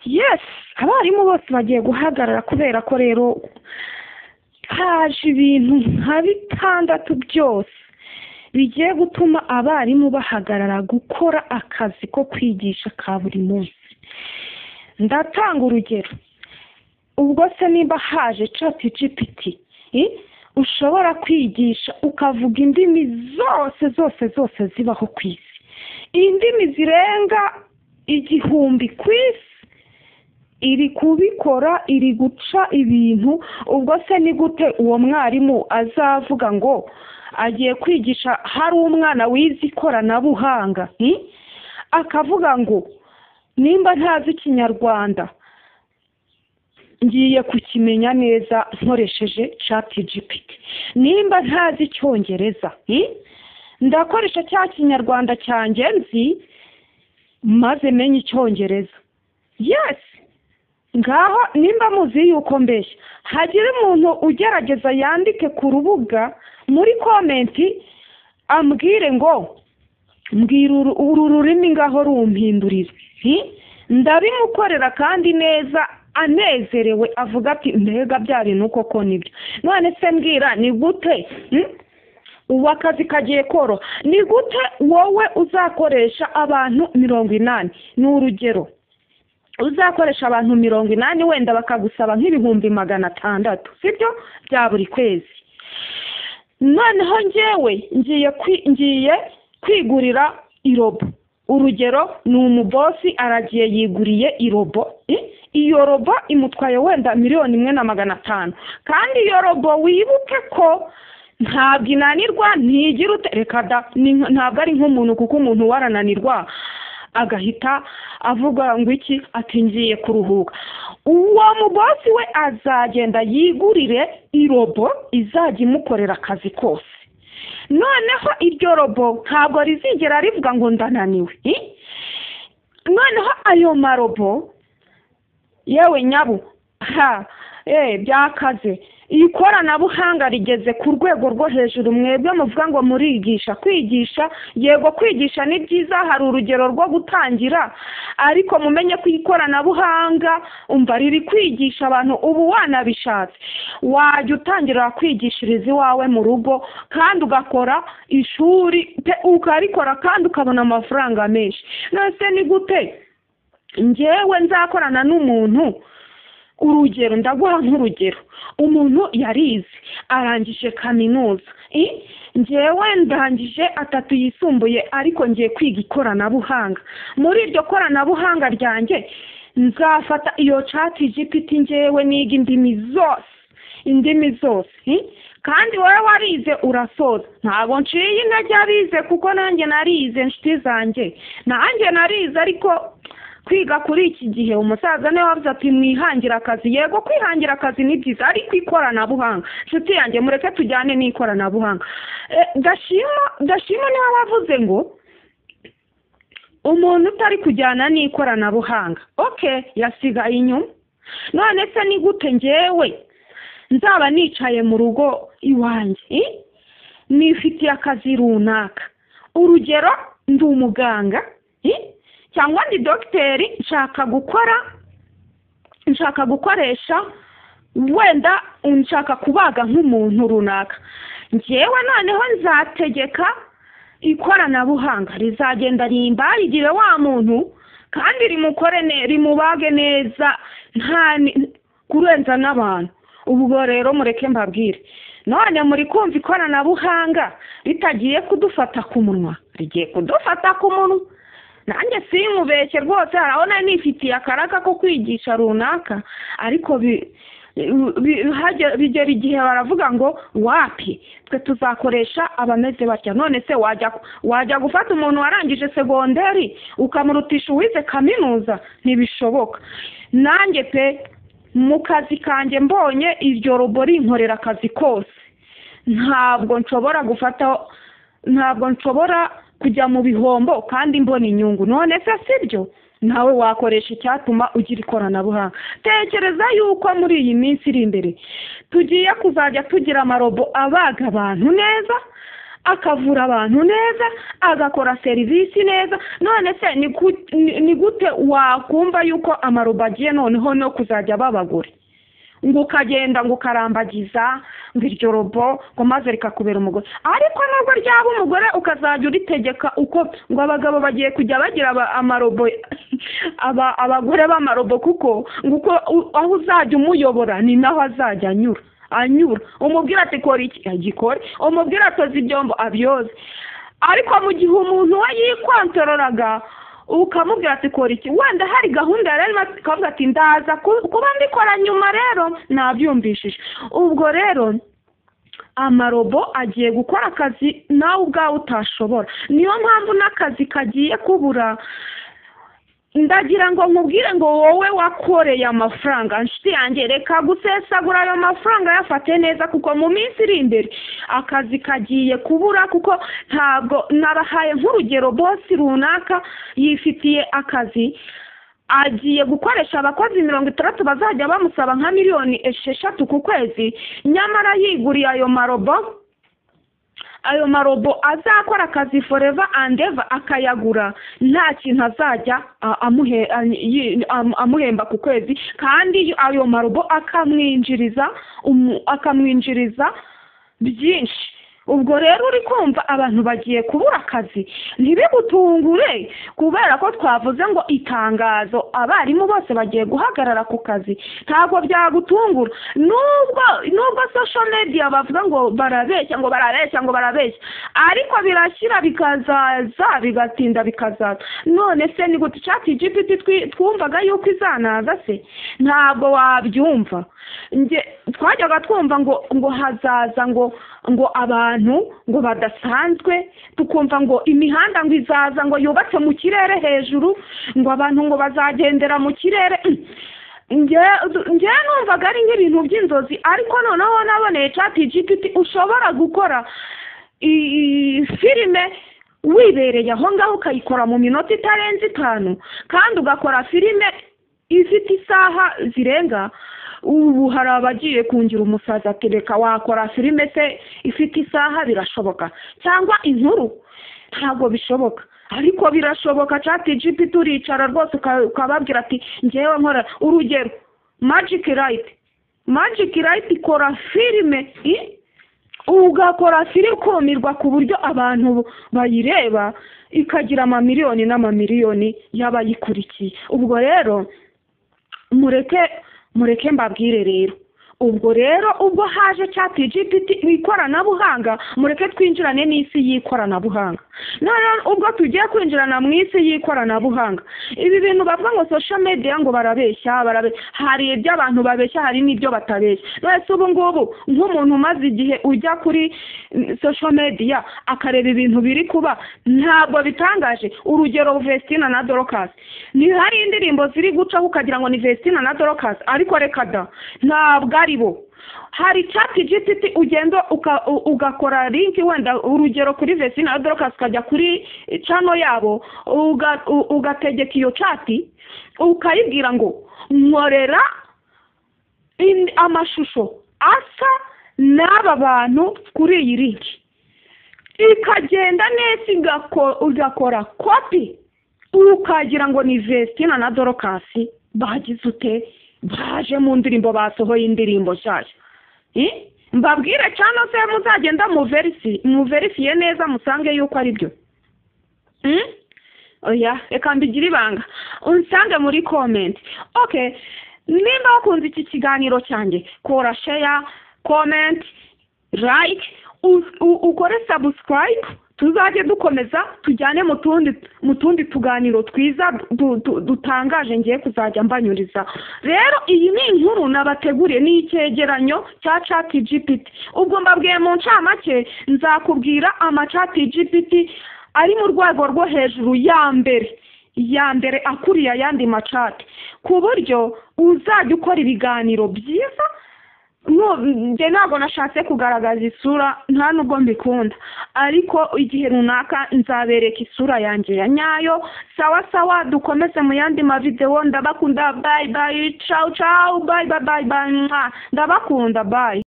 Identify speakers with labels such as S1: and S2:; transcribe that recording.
S1: yes abarimu bose bagiye guhagarara kubera ko rero haje ibintu nka bitandatu byose bigiye gutuma abarimu bahagarara gukora akazi ko kwigisha ka buri munsi. Ndatanga urugero, ubwo se niba haje ChatGPT ushobora kwigisha ukavuga indimi zose zibaho ku isi, indimi zirenga 1000 ku isi, iri kubikora, iri guca ibintu. ubwo se ni gute uwo mwarimu azavuga ngo agiye kwigisha hari umwana wize ikoranabuhanga akavuga ngo nimba ntazi Ikinyarwanda ngiye kukimenya neza nkoresheje ChatGPT, nimba ntazi Icyongereza ndakoresha cya Kinyarwanda cyanjye nzi maze menye Icyongereza. yes ngaho nimba muzi yuko mbeshya hagira umuntu ugerageza yandike ku rubuga muri komenti ambwire ngo mbwira uru rurimi ngaho rumpindurire, ndabimukorera kandi neza anezerewe avuga ati mbega bya bintu koko nibyo. none se mbwira ni gute ubu akazi kagiye koro, ni gute wowe uzakoresha abantu 80? ni urugero, uzakoresha abantu 80 wenda bakagusaba nk'ibihumbi 600, sibyo, bya buri kwezi. noneho njyewe ngiye kwigurira irobo. urugero, ni umubosi aragiye yiguriye irobo, iyo robo imutwaye wenda 1,500,000, kandi iyo robo wibuke ko ntabwo inanirwa, ntigira reka da, ntabwo ari nk'umuntu, kuko umuntu warananirwa agahita avuga ngo iki ati ngiye kuruhuka. uwo mubosi we azagenda yigurire irobo izajya imukorera akazi kose. noneho iryo robo ntabwo rizigera rivuga ngo ndananiwe. noneho ayo marobo yewe nyabu byakaze, ikoranabuhanga rigeze ku rwego rwo hejuru. mwebwe muvuga ngo murigisha, kwigisha yego kwigisha ni byiza, hari urugero rwo gutangira, ariko mumenye ko ikoranabuhanga umva riri kwigisha abantu. ubu wanabishatse wajya utangira kwigishiriza iwawe mu rugo kandi ugakora ishuri ukarikora kandi ukabona amafaranga menshi. nose ni gute njyewe nzakorana n'umuntu? urugero, ndaguha nk'urugero, umuntu yarize arangije kaminuza, njyewe ndangije 3 yisumbuye, ariko ngiye kwiga ikoranabuhanga. muri iryo koranabuhanga ryanjye nzafata iyo ChatGPT njyewe niga indimi zose, kandi wowe warize urasoza. ntabwo nciye intege abize, kuko nanjye narize, nshuti zanjye, nanjye narize, ariko kwiga kuri iki gihe umusaza niwe wavuze ati mwihangira akazi. yego kwihangira akazi ni byiza, ariko ikoranabuhanga, nshuti yanjye, mureke tujyane n'ikoranabuhanga. Gashima niwe wavuze ngo umuntu utari kujyana n'ikoranabuhanga yasigaye inyuma. none se ni gute njyewe nzaba nicaye mu rugo iwanjye nifitiye akazi runaka? urugero, ndi umuganga cyangwa ndi dogiteri, nshaka gukoresha wenda nshaka kubaga nk'umuntu runaka. njyewe noneho nzategeka ikoranabuhanga rizagenda rimbarigire wa muntu kandi rimubage neza nta kurenza n'abantu. ubwo rero mureke mbabwire, none muri kumva ikoranabuhanga ritagiye kudufata ku munwa, rigiye kudufata ku munwa. nanjye sinkubeshye rwose, harabona nifitiye akaraka ko kwigisha runaka, ariko bigera igihe baravuga ngo wapi twe tuzakoresha abameze batya. none se wajya gufata umuntu warangije segonderi ukamurutisha uwize kaminuza? ntibishoboka. nanjye pe mu kazi kanjye mbonye iryo robo rinkorera akazi kose, ntabwo nshobora kujya mu bihombo kandi mbona inyungu. none se sibyo? nawe wakoresha icyatuma ugira ikoranabuhanga. tekereza yuko muri iyi minsi iri imbere tugiye kuzajya tugira amarobo abaga abantu neza, akavura abantu neza, agakora serivisi neza. None se ni gute wakumva yuko amarobo agiye noneho no kuzajya babagore, ngo ukagenda ngo ukarambagiza ngo iryo robo ngo maze rikakubera umugore, ariko nubwo ryaba umugore ukazajya uritegeka uko ngo abagabo bagiye kujya bagira amarobo abagore b'amarobo, kuko nguko aho uzajya umuyobora ni naho azajya anyura umubwira ati kora iki agikore, umubwira atoza ibyombo abyoze. Ariko mu gihe umuntu we yikwantorораga ukamubwira ati kora iki, wenda hari gahunda rero akavuga ati ndaza kuba mbikora nyuma, rero nabyumvishije. Ubwo rero amarobo agiye gukora akazi nawe ubwawe utashobora, niyo mpamvu n'akazi kagiye kubura. Ndagira ngo nkubwire ngo wowe wakoreye amafaranga, nshuti yanjye, reka gusesagura ayo mafaranga yafate neza, kuko mu minsi iri imbere akazi kagiye kubura. Kuko ntabwo nabahaye nk'urugero, bosi runaka yifitiye akazi, agiye gukoresha abakozi 60 bazajya bamusaba nka miliyoni 6 ku kwezi, nyamara yiguriye ayo marobo azakora akazi forever and ever, akayagura nta kintu azajya amuhemba ku kwezi, kandi ayo marobo akamwinjiriza byinshi. Ubwo rero uri kumva abantu bagiye kubura akazi, ntibigutungure kubera ko twavuze ngo itangazo abarimu bose bagiye guhagarara ku kazi. Ntabwo byagutungura, nubwo social media bavuga ngo barabeshya, ariko birashyira bikazaza, bigatinda bikazaza. None se ni gute ChatGPT twumvaga yuko izanaza se? Ntabwo wabyumva. Twajyaga twumva ngo hazaza ngo abantu ngo badasanzwe, tukumva ngo imihanda ngo izaza ngo yubatse mu kirere hejuru, ngo abantu ngo bazagendera mu kirere. Nge numvaga ari nk'ibintu by'inzozi, ariko noneho naboneye ChatGPT ushobora gukora filime wibereye aho ngaho ukayikora mu minota itarenze 5, kandi ugakora filime ifite isaha zirenga. Ubu hari abagiye kungira umusaza ati reka wakora filime se ifite isaha, birashoboka? Cyangwa inkuru? Ntabwo bishoboka, ariko birashoboka. ChatGPT uricara rwose ukababwira ati ngewe nkora urugero Magic Light ikora filime, ugakora filime kumirwa ku buryo abantu bayireba ikagira amamiliyoni n'amamiliyoni y'abayikurikiye. Ubwo rero mureke mbabwire rero, ubwo haje ChatGPT ikoranabuhanga, mureke twinjirane n'isi y'ikoranabuhanga. None ubwo tugiye kwinjirana mu isi y'ikoranabuhanga, ibi bintu bavuga ngo social media ngo barabeshya, hari ibyo abantu babeshya, hari n'ibyo batabeshya. None ubu ngubu nk'umuntu umaze igihe ujya kuri social media akareba ibintu biri kuba, ntabwo bitangaje. Urugero Vestina na Dorcas, ni hari indirimbo ziri gucaho ukagira ngo ni Vestina na Dorcas, ariko reka da, ntabwo ari bo. Hari ChatGPT ugenda ugakora link, wenda urugero kuri Vestina na Dorcas, ukajya kuri channel yabo, ugategeka iyo chat, ukayibwira ngo nkorera amashusho asa n'aba bantu kuri iyi link, ikagenda neza ugakora copy, ukagira ngo ni Vestina na Dorcas bagize ute, baje mu ndirimbo, basohoye indirimbo nshyashya. Mbabwire cyane se muzagenda muverifiye neza musange yuko ari byo. Oya, reka mbigire ibanga unsange muri comment. Okay, nimba wakunze iki kiganiro cyanjye, kora share, comment, like, ukore subscribe, tuzajye dukomeza tujyane mu tundi tuganiro twiza dutangaje ngiye kuzajya mbanyuriza. Rero iyi ni inkuru nabateguriye, ni icyegeranyo cya ChatGPT. Ubwo mbabwiye mu ncamake, nzakubwira ama ChatGPT ari mu rwego rwo hejuru ya mbere akuriye ayandi machat, ku buryo uzajya ukora ibiganiro byiza. Ntabwo nashatse kugaragaza isura, nta nubwo mbikunda, ariko igihe runaka nzabereka isura yanjye ya nyayo. Sawa, dukomeze mu yandi mavideo. Ndabakunda, bye, ciao, bye, ndabakunda, bye.